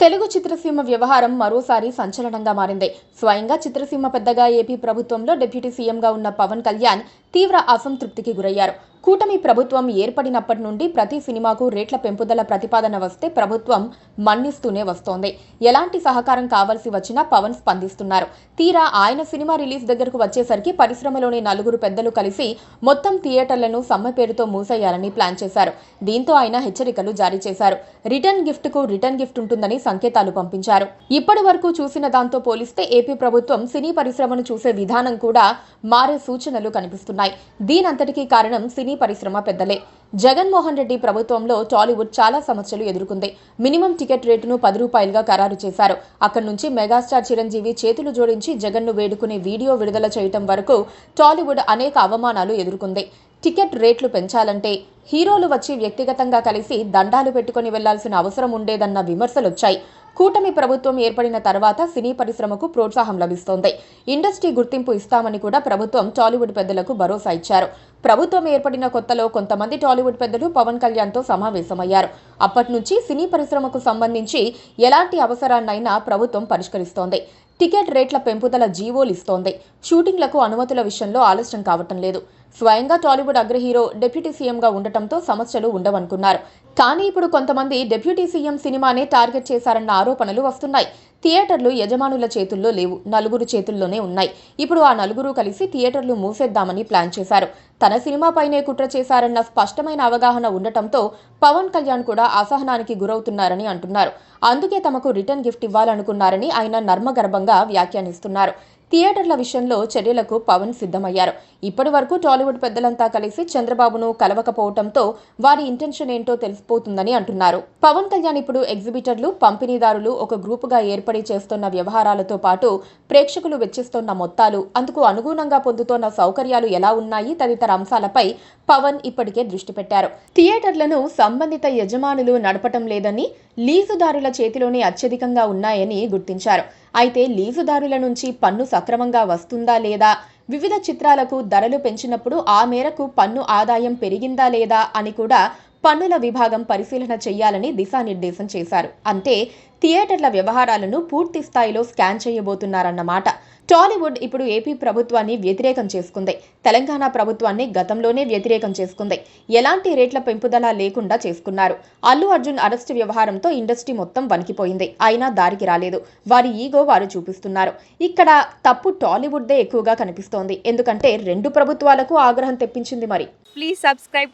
తెలుగు చిత్రసీమ వ్యవహారం మరోసారి సంచలనంగా మారింది. స్వయంగా చిత్రసీమ పెద్దగా ఏపీ ప్రభుత్వంలో డిప్యూటీ సీఎంగా ఉన్న పవన్ కళ్యాణ్ తీవ్ర అసంతృప్తికి గురయ్యారు. కూటమి ప్రభుత్వం ఏర్పడినప్పటి నుండి ప్రతి సినిమాకు రేట్ల పెంపుదల ప్రతిపాదన వస్తే ప్రభుత్వం మన్నిస్తూనే వస్తోంది. ఎలాంటి సహకారం కావాల్సి వచ్చినా పవన్ స్పందిస్తున్నారు. తీరా ఆయన సినిమా రిలీజ్ దగ్గరకు వచ్చేసరికి పరిశ్రమలోని నలుగురు పెద్దలు కలిసి మొత్తం థియేటర్లను సమ్మె పేరుతో మూసేయాలని ప్లాన్ చేశారు. దీంతో ఆయన హెచ్చరికలు జారీ చేశారు. రిటర్న్ గిఫ్ట్ ఉంటుందని సంకేతాలు పంపించారు. ఇప్పటి వరకు చూసిన దాంతో పోలిస్తే ఏపీ ప్రభుత్వం సినీ పరిశ్రమను చూసే విధానం కూడా మారే సూచనలు కనిపిస్తున్నాయి. దీనంతటికీ కారణం సినీ పరిశ్రమ పెద్దలే. జగన్మోహన్ రెడ్డి ప్రభుత్వంలో టాలీవుడ్ చాలా సమస్యలు ఎదుర్కొంది. మినిమం టికెట్ రేటును 10 రూపాయలుగా ఖరారు చేశారు. అక్కడి నుంచి మెగాస్టార్ చిరంజీవి చేతులు జోడించి జగన్ను వేడుకునే వీడియో విడుదల చేయటం వరకు టాలీవుడ్ అనేక అవమానాలు ఎదుర్కొంది. టికెట్ రేట్లు పెంచాలంటే హీరోలు వచ్చి వ్యక్తిగతంగా కలిసి దండాలు పెట్టుకుని వెళ్లాల్సిన అవసరం ఉండేదన్న విమర్శలొచ్చాయి. కూటమి ప్రభుత్వం ఏర్పడిన తర్వాత సినీ పరిశ్రమకు ప్రోత్సాహం లభిస్తోంది. ఇండస్ట్రీ గుర్తింపు ఇస్తామని కూడా ప్రభుత్వం టాలీవుడ్ పెద్దలకు భరోసా ఇచ్చారు. ప్రభుత్వం ఏర్పడిన కొత్తలో కొంతమంది టాలీవుడ్ పెద్దలు పవన్ కళ్యాణ్తో సమావేశమయ్యారు. అప్పటి నుంచి సినీ పరిశ్రమకు సంబంధించి ఎలాంటి అవసరాన్నైనా ప్రభుత్వం పరిష్కరిస్తోంది. టికెట్ రేట్ల పెంపుదల జీవోలు ఇస్తోంది. షూటింగ్లకు అనుమతుల విషయంలో ఆలస్యం కావటం లేదు. స్వయంగా టాలీవుడ్ అగ్ర హీరో డిప్యూటీ సీఎంగా ఉండటంతో సమస్యలు ఉండవనుకున్నారు. కానీ ఇప్పుడు కొంతమంది డిప్యూటీ సీఎం సినిమానే టార్గెట్ చేశారన్న ఆరోపణలు వస్తున్నాయి. థియేటర్లు యజమానుల చేతుల్లో లేవు, నలుగురు చేతుల్లోనే ఉన్నాయి. ఇప్పుడు ఆ నలుగురు కలిసి థియేటర్లు మూసేద్దామని ప్లాన్ చేశారు. తన సినిమాపైనే కుట్ర చేశారన్న స్పష్టమైన అవగాహన ఉండటంతో పవన్ కళ్యాణ్ కూడా అసహనానికి గురవుతున్నారని అంటున్నారు. అందుకే తమకు రిటర్న్ గిఫ్ట్ ఇవ్వాలనుకున్నారని ఆయన నర్మగర్భంగా వ్యాఖ్యానిస్తున్నారు. థియేటర్ల విషయంలో చర్యలకు పవన్ సిద్ధమయ్యారు. ఇప్పటి వరకు టాలీవుడ్ పెద్దలంతా కలిసి చంద్రబాబును కలవకపోవడంతో వారి ఇంటెన్షన్ ఏంటో తెలిసిపోతుందని అంటున్నారు. పవన్ కళ్యాణ్ ఇప్పుడు ఎగ్జిబిటర్లు, పంపిణీదారులు ఒక గ్రూపుగా ఏర్పడి చేస్తున్న వ్యవహారాలతో పాటు ప్రేక్షకులు వెచ్చిస్తున్న మొత్తాలు, అందుకు అనుగుణంగా పొందుతోన్న సౌకర్యాలు ఎలా ఉన్నాయి తదితర అంశాలపై పవన్ ఇప్పటికే దృష్టి పెట్టారు. థియేటర్లను సంబంధిత యజమానులు నడపటం లేదని, లీజుదారుల చేతిలోనే అత్యధికంగా ఉన్నాయని గుర్తించారు. అయితే లీజుదారుల నుంచి పన్ను సక్రమంగా వస్తుందా లేదా, వివిధ చిత్రాలకు ధరలు పెంచినప్పుడు ఆ మేరకు పన్ను ఆదాయం పెరిగిందా లేదా అని కూడా పన్నుల విభాగం పరిశీలన చేయాలని దిశానిర్దేశం చేశారు. అంటే థియేటర్ల వ్యవహారాలను పూర్తి స్థాయిలో స్కాన్ చేయబోతున్నారన్నమాట. టాలీవుడ్ ఇప్పుడు ఏపీ ప్రభుత్వాన్ని వ్యతిరేకం చేసుకుంది. తెలంగాణ ప్రభుత్వాన్ని గతంలోనే వ్యతిరేకం చేసుకుంది. ఎలాంటి రేట్ల పెంపుదల లేకుండా చేసుకున్నారు. అల్లు అర్జున్ అరెస్టు వ్యవహారంతో ఇండస్ట్రీ మొత్తం వణికిపోయింది. అయినా దారికి రాలేదు. వారి ఈగో వారు చూపిస్తున్నారు. ఇక్కడ తప్పు టాలీవుడ్దే ఎక్కువగా కనిపిస్తోంది. ఎందుకంటే రెండు ప్రభుత్వాలకు ఆగ్రహం తెప్పించింది. మరి Please subscribe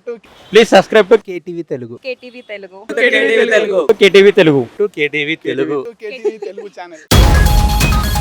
to KTV Telugu. KTV Telugu. KTV Telugu. KTV Telugu channel.